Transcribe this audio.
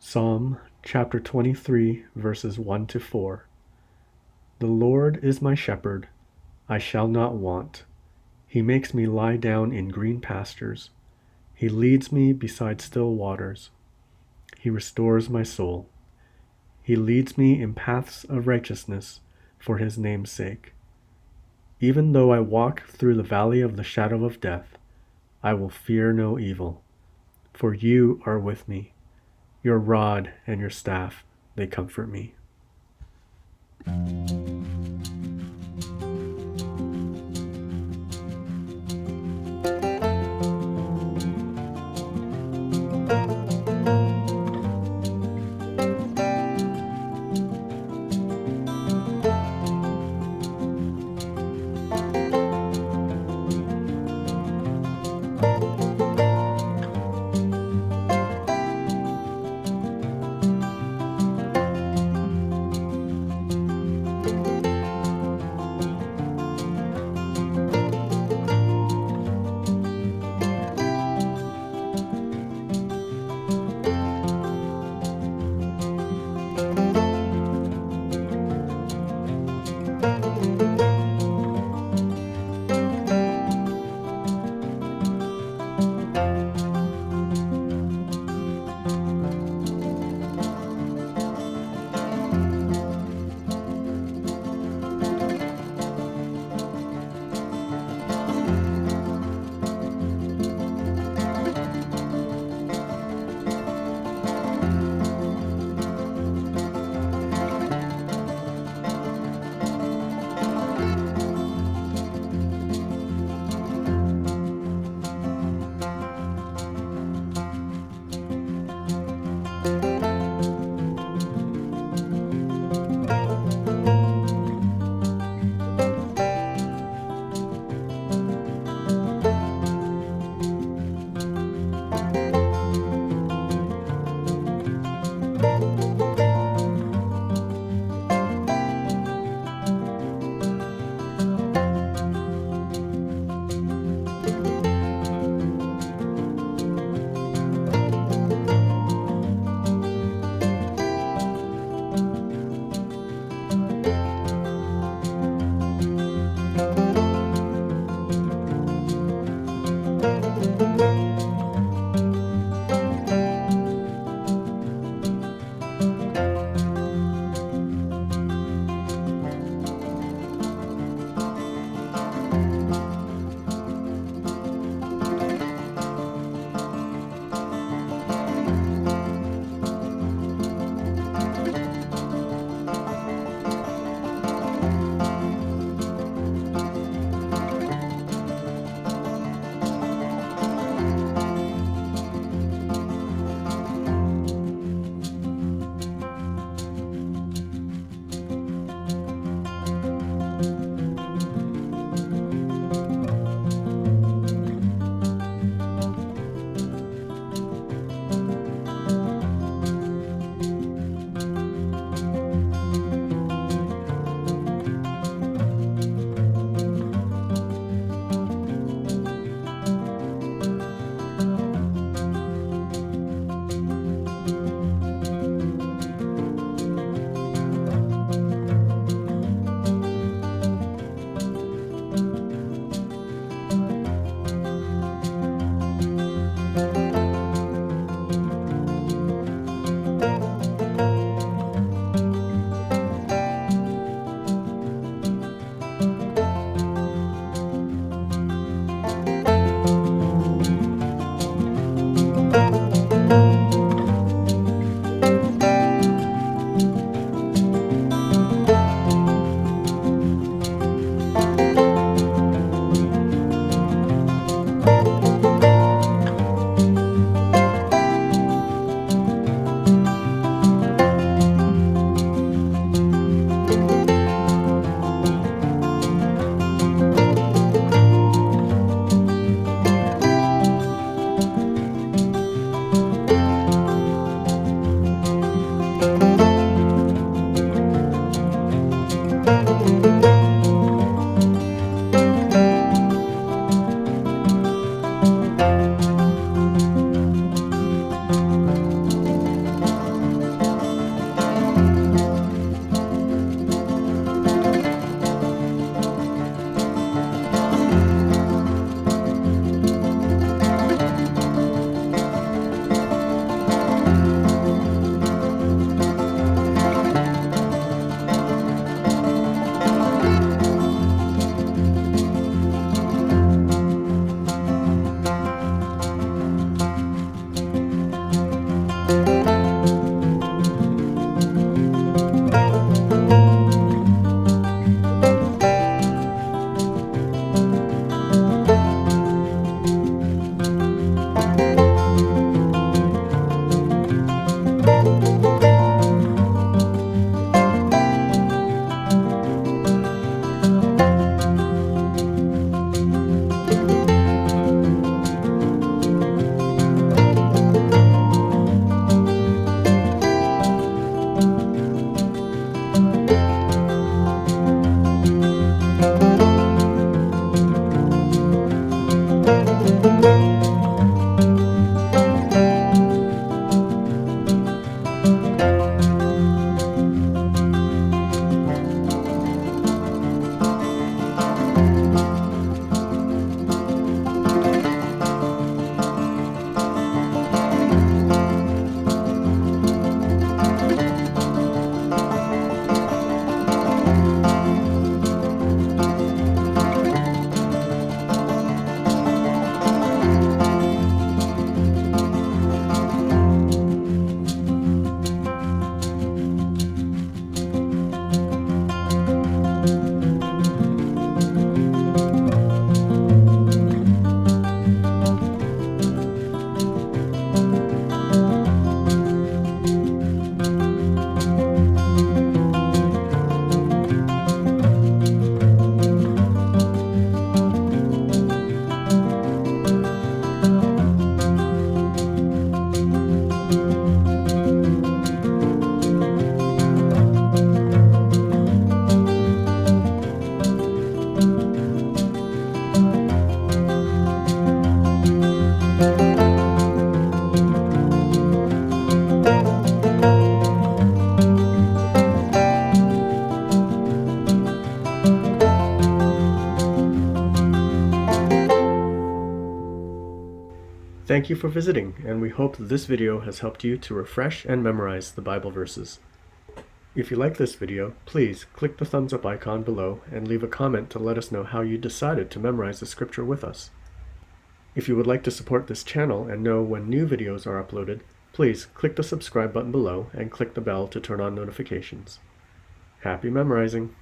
Psalm chapter 23, verses 1 to 4. The Lord is my shepherd, I shall not want. He makes me lie down in green pastures. He leads me beside still waters. He restores my soul. He leads me in paths of righteousness for his name's sake. Even though I walk through the valley of the shadow of death, I will fear no evil, for you are with me. Your rod and your staff, they comfort me. Thank you for visiting, and we hope this video has helped you to refresh and memorize the Bible verses. If you like this video, please click the thumbs up icon below and leave a comment to let us know how you decided to memorize the scripture with us. If you would like to support this channel and know when new videos are uploaded, please click the subscribe button below and click the bell to turn on notifications. Happy memorizing!